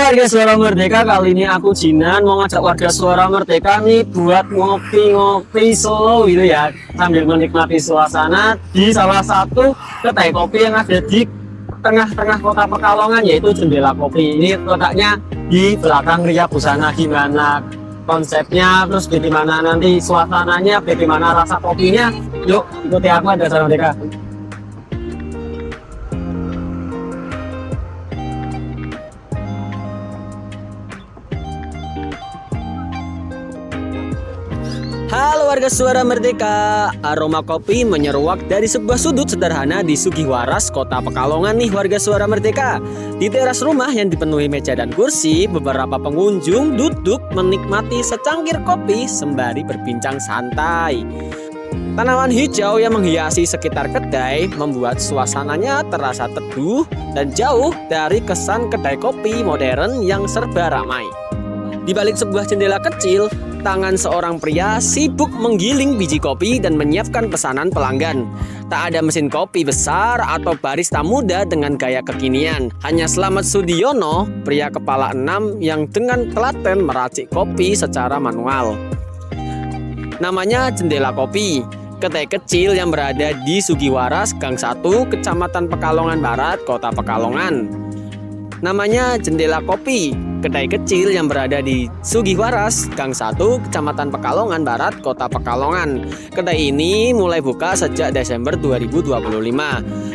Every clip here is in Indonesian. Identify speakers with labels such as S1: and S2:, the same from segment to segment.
S1: Warga Suara Merdeka, kali ini aku Jinan mau ngajak warga Suara Merdeka nih buat ngopi-ngopi Solo gitu ya, sambil menikmati suasana di salah satu kedai kopi yang ada di tengah-tengah kota Pekalongan, yaitu Jendela Kopi. Ini letaknya di belakang Ria Busana. Gimana konsepnya, terus bagaimana nanti suasananya, bagaimana rasa kopinya, yuk ikuti aku warga Suara Merdeka. Halo warga Suara Merdeka, aroma kopi menyeruak dari sebuah sudut sederhana di Sugiwaras, kota Pekalongan nih warga Suara Merdeka. Di teras rumah yang dipenuhi meja dan kursi, beberapa pengunjung duduk menikmati secangkir kopi sembari berbincang santai. Tanaman hijau yang menghiasi sekitar kedai membuat suasananya terasa teduh dan jauh dari kesan kedai kopi modern yang serba ramai. Di balik sebuah jendela kecil, tangan seorang pria sibuk menggiling biji kopi dan menyiapkan pesanan pelanggan. Tak ada mesin kopi besar atau barista muda dengan gaya kekinian. Hanya Slamet Sudiono, pria kepala 6 yang dengan telaten meracik kopi secara manual. Namanya Jendela Kopi, kedai kecil yang berada di Sugiwaras, Gang 1, Kecamatan Pekalongan Barat, Kota Pekalongan. Namanya Jendela Kopi, kedai kecil yang berada di Sugiwaras, Gang 1, Kecamatan Pekalongan Barat, Kota Pekalongan. Kedai ini mulai buka sejak Desember 2025.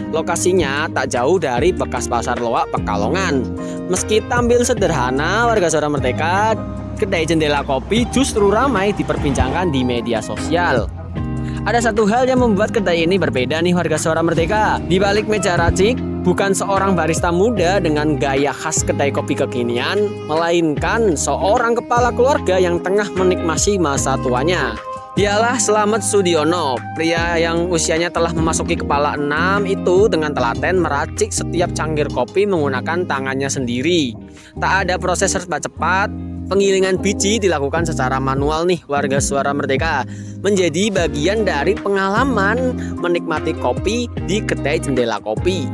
S1: Lokasinya tak jauh dari bekas Pasar Loak Pekalongan. Meski tampil sederhana, warga Suara Merdeka, kedai Jendela Kopi justru ramai diperbincangkan di media sosial. Ada satu hal yang membuat kedai ini berbeda nih warga Suara Merdeka. Di balik meja racik, bukan seorang barista muda dengan gaya khas kedai kopi kekinian, melainkan seorang kepala keluarga yang tengah menikmati masa tuanya. Dialah Slamet Sudiono, pria yang usianya telah memasuki kepala 6 itu dengan telaten meracik setiap cangkir kopi menggunakan tangannya sendiri. Tak ada proses serba cepat. Penggilingan biji dilakukan secara manual nih warga Suara Merdeka, menjadi bagian dari pengalaman menikmati kopi di kedai Jendela Kopi.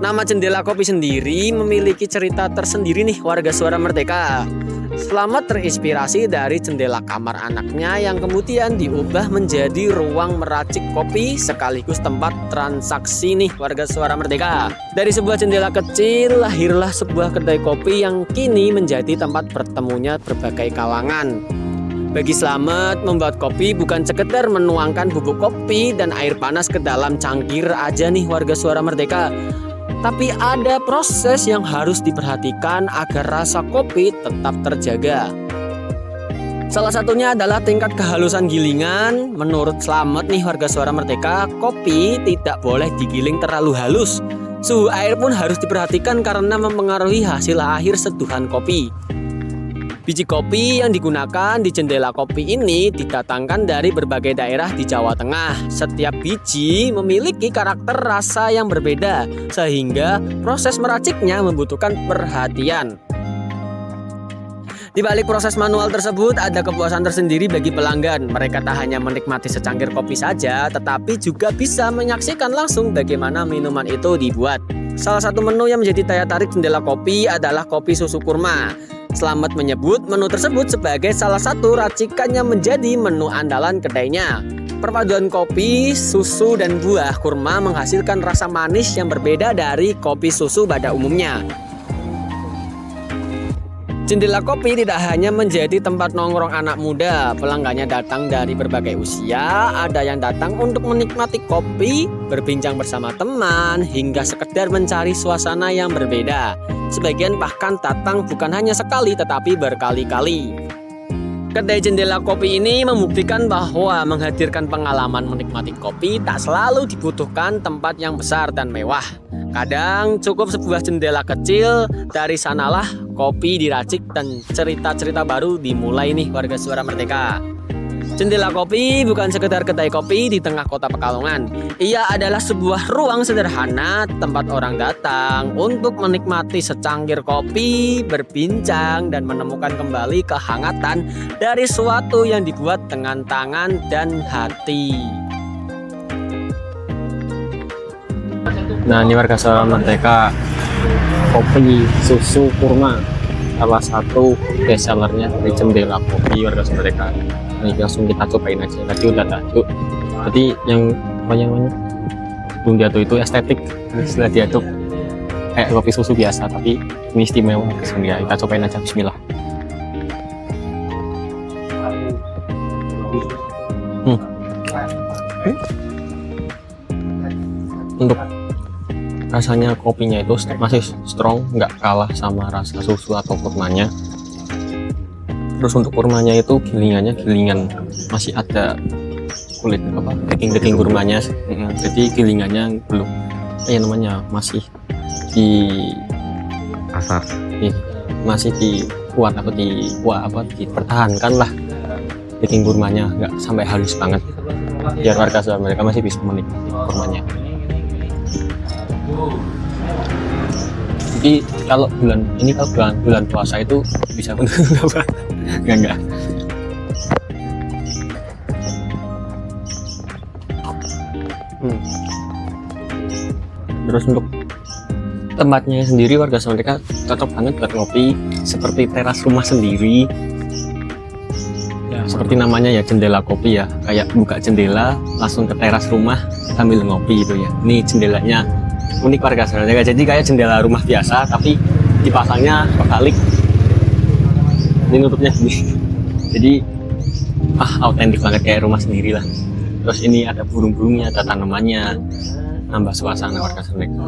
S1: Nama Jendela Kopi sendiri memiliki cerita tersendiri nih warga Suara Merdeka. Slamet terinspirasi dari jendela kamar anaknya yang kemudian diubah menjadi ruang meracik kopi sekaligus tempat transaksi nih warga Suara Merdeka. Dari sebuah jendela kecil lahirlah sebuah kedai kopi yang kini menjadi tempat bertemunya berbagai kalangan. Bagi Slamet, membuat kopi bukan sekedar menuangkan bubuk kopi dan air panas ke dalam cangkir aja nih warga Suara Merdeka. Tapi ada proses yang harus diperhatikan agar rasa kopi tetap terjaga. Salah satunya adalah tingkat kehalusan gilingan. Menurut Slamet nih warga Suara Merdeka, kopi tidak boleh digiling terlalu halus. Suhu air pun harus diperhatikan karena mempengaruhi hasil akhir seduhan kopi. Biji kopi yang digunakan di Jendela Kopi ini didatangkan dari berbagai daerah di Jawa Tengah. Setiap biji memiliki karakter rasa yang berbeda, sehingga proses meraciknya membutuhkan perhatian. Di balik proses manual tersebut ada kepuasan tersendiri bagi pelanggan. Mereka tak hanya menikmati secangkir kopi saja, tetapi juga bisa menyaksikan langsung bagaimana minuman itu dibuat. Salah satu menu yang menjadi daya tarik Jendela Kopi adalah kopi susu kurma. Slamet menyebut menu tersebut sebagai salah satu racikan yang menjadi menu andalan kedainya. Perpaduan kopi, susu, dan buah kurma menghasilkan rasa manis yang berbeda dari kopi susu pada umumnya. Jendela Kopi tidak hanya menjadi tempat nongkrong anak muda, pelanggannya datang dari berbagai usia, ada yang datang untuk menikmati kopi, berbincang bersama teman, hingga sekedar mencari suasana yang berbeda. Sebagian bahkan datang bukan hanya sekali tetapi berkali-kali. Kedai Jendela Kopi ini membuktikan bahwa menghadirkan pengalaman menikmati kopi tak selalu dibutuhkan tempat yang besar dan mewah. Kadang cukup sebuah jendela kecil, dari sanalah kopi diracik dan cerita-cerita baru dimulai nih warga Suara Merdeka. Jendela Kopi bukan sekedar kedai kopi di tengah kota Pekalongan. Ia adalah sebuah ruang sederhana tempat orang datang untuk menikmati secangkir kopi, berbincang, dan menemukan kembali kehangatan dari sesuatu yang dibuat dengan tangan dan hati. Nah, ini warga Suara Merdeka, kopi susu kurma. salah satu best sellernya dari Jendela Kopi Warga Merdeka. Ini langsung kita cobain aja. Tadi udah tajuk. Jadi yang apa yang namanya? Belum diaduk itu estetik. Setelah diaduk kayak kopi susu biasa, tapi ini istimewa sendiri. Kita cobain aja. Bismillah. Untuk rasanya kopinya itu masih strong, nggak kalah sama rasa susu atau kurmanya. Terus untuk kurmanya itu gilingan masih ada kulit apa daging kurmanya. Jadi gilingannya belum namanya masih di
S2: Asar.
S1: masih dipertahankan lah daging kurmanya, nggak sampai halus banget biar warga mereka masih bisa menikmati kurmanya. Jadi kalau bulan puasa itu bisa enggak. Terus untuk tempatnya sendiri warga mereka cocok banget buat ngopi seperti teras rumah sendiri. Ya, seperti namanya ya Jendela Kopi ya, kayak buka jendela langsung ke teras rumah sambil ngopi gitu ya. Ini jendelanya unik warga mereka, jadi kayak jendela rumah biasa tapi dipasangnya kebalik. Ini nutupnya gini. Jadi autentik banget kayak rumah sendiri lah. Terus ini ada burung-burungnya, ada tanamannya, nambah suasana warga mereka.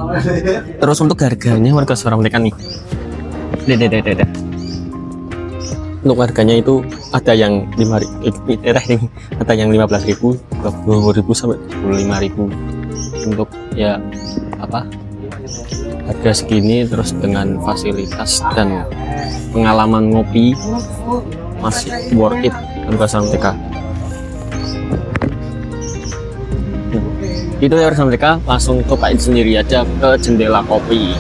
S1: Terus untuk harganya warga mereka nih. Untuk harganya itu ada yang 5.000, ada yang 15.000, 20.000 sampai 25.000. Untuk ya harga segini terus dengan fasilitas dan pengalaman ngopi masih worth it warga mereka. Itu ya warga mereka, langsung cobain sendiri aja ke Jendela Kopi.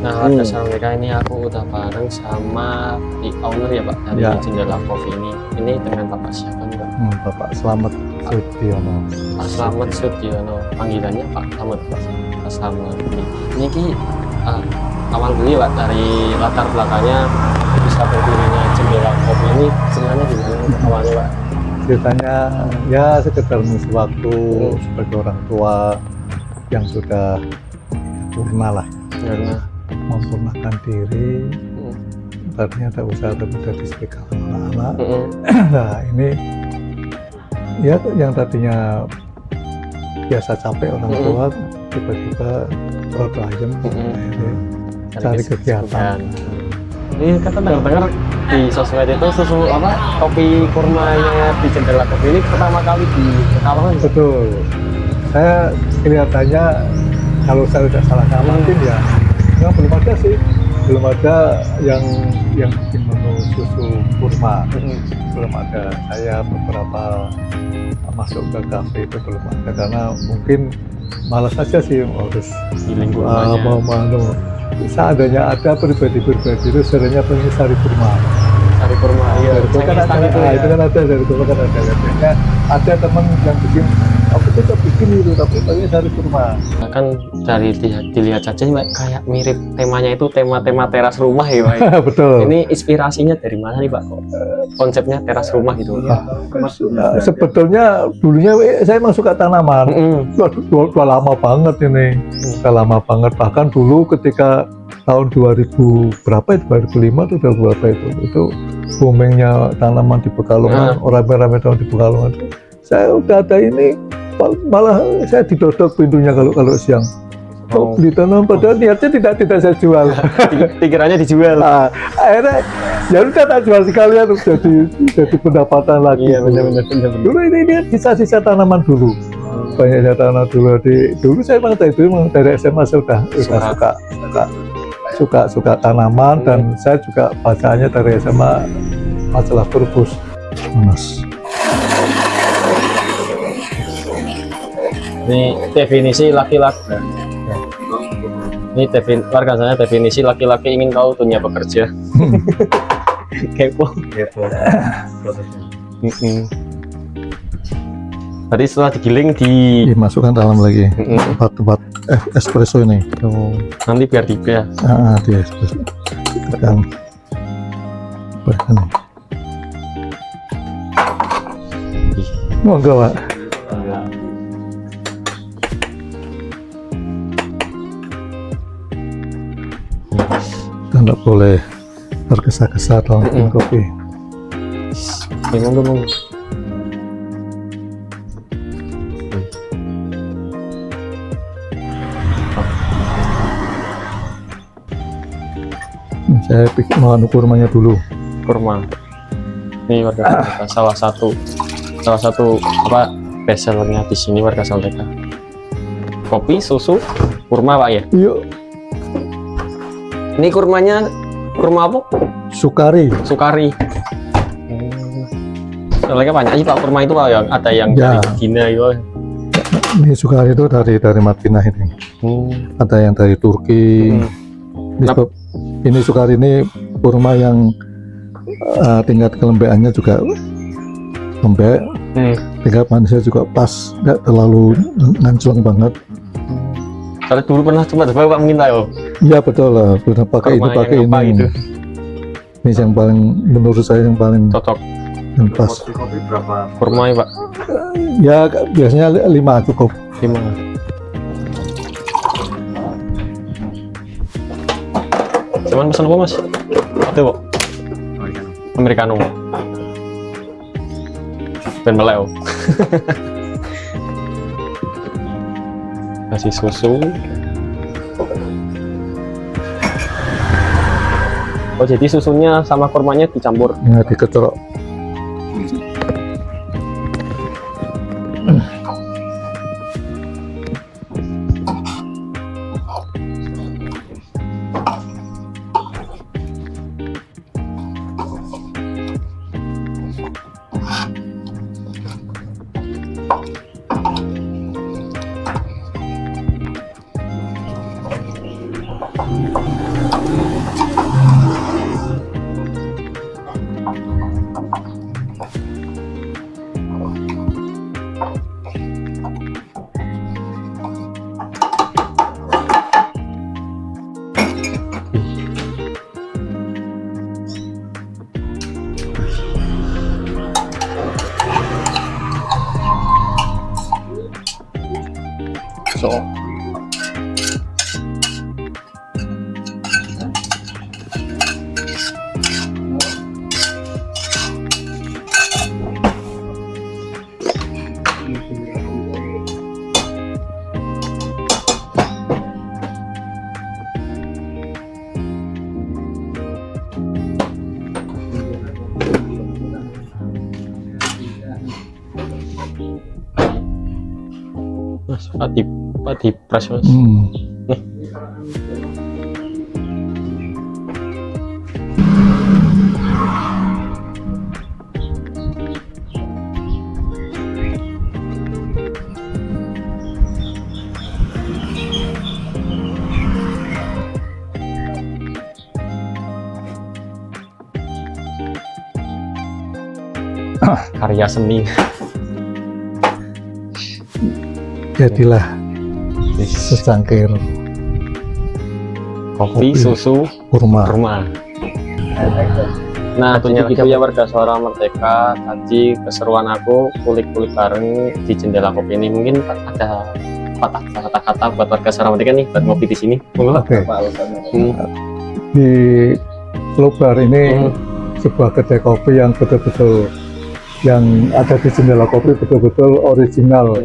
S1: Nah, warga mereka ini aku udah bareng sama di owner ya Pak dari Jendela Kopi ini. Ini dengan Bapak siapa nih Pak?
S2: Bapak Slamet Sudiono.
S1: Pak Slamet Sudiono, panggilannya Pak Slamet. Pak Slamet. Ini awal dulu ya Pak, dari latar belakangnya bisa berdirinya Jendela Kopi ini sebenarnya gimana awalnya Pak?
S2: Ceritanya ya sekedar mengisi waktu sebagai orang tua yang sudah purna lah,
S1: Karena
S2: memurnakan diri. Tadinya ada usaha tapi dari sebagai anak-anak. Nah ini ya yang tadinya biasa capek orang tua tiba-tiba perut ayam, cari kegiatan.
S1: Ini kata dengar di sosmed itu susu kopi kurmanya di Jendela Kopi ini pertama kali di Pekalongan.
S2: Betul. Saya kelihatannya kalau saya tidak salah ngamatin ya, belum ada sih, belum ada yang bikin menu susu kurma. Belum ada. Saya beberapa masuk ke kafe itu belum ada karena mungkin malas aja sih harus mau seandainya ada pribadi itu seringnya pengen sari kurma.
S1: Sari kurma, iya.
S2: Itu kan ada, itu kan ada dari kurma kan ada. Biasanya ada teman yang bikin, aku tuh bikin itu tapi pengen sari kurma.
S1: Kan dari dilihat saja kayak mirip temanya itu tema teras rumah ya Pak.
S2: Betul.
S1: Ini inspirasinya dari mana nih Pak? Konsepnya teras rumah gitu.
S2: Sebetulnya dulunya saya emang suka tanaman. Udah lama banget ini. Udah lama banget, bahkan dulu ketika tahun 2000 berapa itu, 2005 atau 2000 berapa itu boomingnya tanaman di Pekalongan, orang rame-rame tahun di Pekalongan. Saya udah ada ini, malah saya didodok pintunya kalau siang. Beli tanaman, padahal niatnya tidak saya jual.
S1: Pikirannya dijual.
S2: Nah, akhirnya ya udah tak jual sekalian jadi pendapatan lagi.
S1: Iya benar.
S2: Dulu ini sisa-sisa tanaman dulu. Banyaknya tanaman dulu saya memang dari SMA sudah suka tanaman dan saya juga bacaannya dari SMA majalah Turbus.
S1: Ini definisi laki-laki. Ini warga saya definisi laki-laki ingin tahu dunia bekerja. Kepo. Berarti setelah digiling
S2: dimasukkan dalam lagi
S1: Mm-mm.
S2: tempat espresso ini.
S1: Oh, nanti biar tiga ya.
S2: Di espresso tekan ini. Monggo Pak. Kita nggak boleh tergesa-gesa dalam bikin kopi.
S1: Oke, monggo.
S2: Saya mau kurmanya dulu.
S1: Kurma. Ini warga Salteka, salah satu apa best sellernya di sini warga Salteka. Kopi, susu, kurma Pak ya.
S2: Yuk,
S1: Ini kurmanya kurma apa?
S2: Sukari.
S1: Sukari. Soalnya banyak sih Pak kurma itu Pak ya. Ada yang
S2: Ya.
S1: dari Cina itu.
S2: Ini Sukari itu dari Madinah ini. Ada yang dari Turki. Ini Sukari ini kurma yang tingkat kelembabannya juga lembek, tingkat manisnya juga pas, nggak terlalu nganclong banget.
S1: Saya dulu pernah coba Pak minta yo.
S2: Iya betul lah, pernah pakai
S1: Kurma
S2: pakai
S1: yang apa
S2: ini.
S1: itu?
S2: Ini yang paling menurut saya yang paling
S1: Cocok.
S2: yang pas.
S3: Kopi berapa?
S1: Kurma ya Pak.
S2: Ya biasanya 5 cukup.
S1: Gimana? Cuman pesan apa Mas? Itu Pak. Americano. Ben melek. Kasih susu. Oh jadi susunya sama kurmanya dicampur.
S2: Ya dikecelok.
S1: So. Mas, Pati press Mas. Nih. Karya seni.
S2: Jadilah secangkir
S1: Kopi, susu,
S2: kurma.
S1: Nah, itu ya warga Suara Merdeka. Tadi keseruan aku kulik-kulik bareng di jendela kopi ini. Mungkin ada kata-kata buat warga Suara Merdeka nih buat ngopi di sini.
S2: Oke. Di Lobar ini sebuah kedai kopi yang betul-betul yang ada di jendela kopi betul-betul original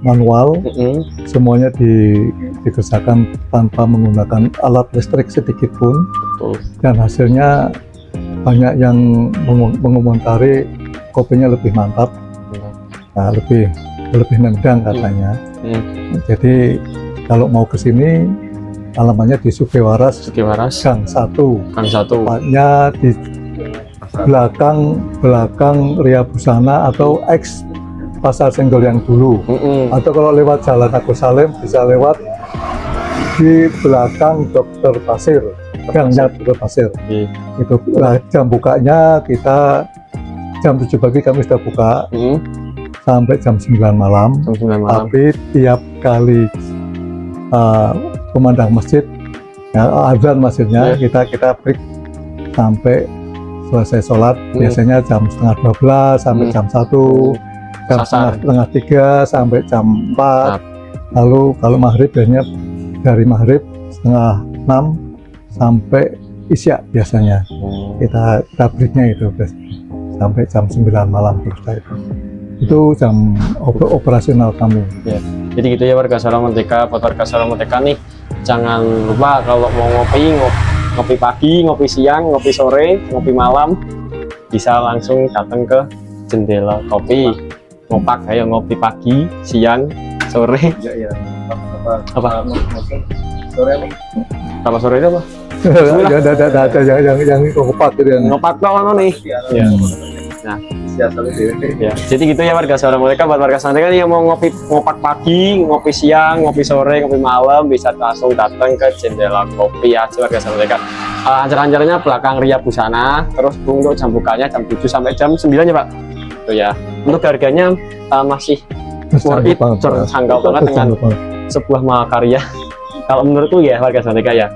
S2: manual. Semuanya dikerjakan tanpa menggunakan alat listrik sedikit pun.
S1: Betul.
S2: Dan hasilnya banyak yang mengomentari kopinya lebih mantap, nah, lebih nendang katanya. Jadi kalau mau ke sini alamannya di Sugiwaras Gang 1. Tepatnya di belakang Ria Busana atau X Pasar Senggol yang dulu. Atau kalau lewat Jalan Agus Salim bisa lewat di belakang Dokter Pasir, gangnya Dokter Pasir. Itu jam bukanya kita jam 7 pagi kami sudah buka. sampai jam 9 malam.
S1: Jam 9 malam.
S2: Tapi tiap kali pemandang masjid, ya, azan masjidnya, kita break sampai selesai sholat. Biasanya jam setengah 12 sampai jam 1, jam setengah 3 sampai jam 4. Lalu kalau maghrib biasanya dari maghrib setengah 6 sampai isya biasanya. Kita breaknya itu sampai jam 9 malam selesai. Itu jam operasional kami.
S1: Ya. Jadi gitu ya warga Suara Merdeka, buat warga Suara Merdeka nih, jangan lupa kalau mau ngopi pagi, ngopi siang, ngopi sore, ngopi malam, bisa langsung datang ke Jendela Kopi. Ngopak, ayo ngopi pagi, siang, sore.
S3: Iya.
S1: Apa?
S3: Sore apa?
S1: Sama sore itu apa?
S2: Ada yang ngopak gitu yang
S1: Ngopak doang nih. Ya. Nah, ya. Jadi gitu ya warga Suara Merdeka, buat warga Suara Merdeka yang mau ngopak pagi, ngopi siang, ngopi sore, ngopi malam, bisa langsung datang ke Jendela Kopi ya warga Suara Merdeka. Acara-acaranya belakang Ria Busana, terus untuk jam bukanya jam 7 sampai jam 9 ya Pak. Itu ya. Untuk harganya masih worth it, terjangkau banget dengan sebuah mahakarya. Kalau menurutku ya warga Suara Merdeka ya.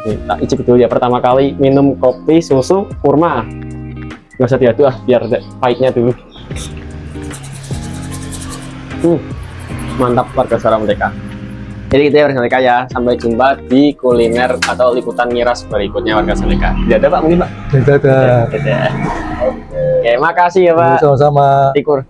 S1: Nih, tak icip dulu ya, pertama kali minum kopi susu kurma. Nggak usah diaduk biar pahitnya dulu. Mantap warga Suara Merdeka. Jadi gitu ya warga Merdeka ya, sampai jumpa di kuliner atau liputan miras berikutnya warga Merdeka. Tidak ada Pak, mungkin Pak?
S2: Tidak ada.
S1: Oke, makasih ya Pak.
S2: Sama-sama.
S1: Tikur.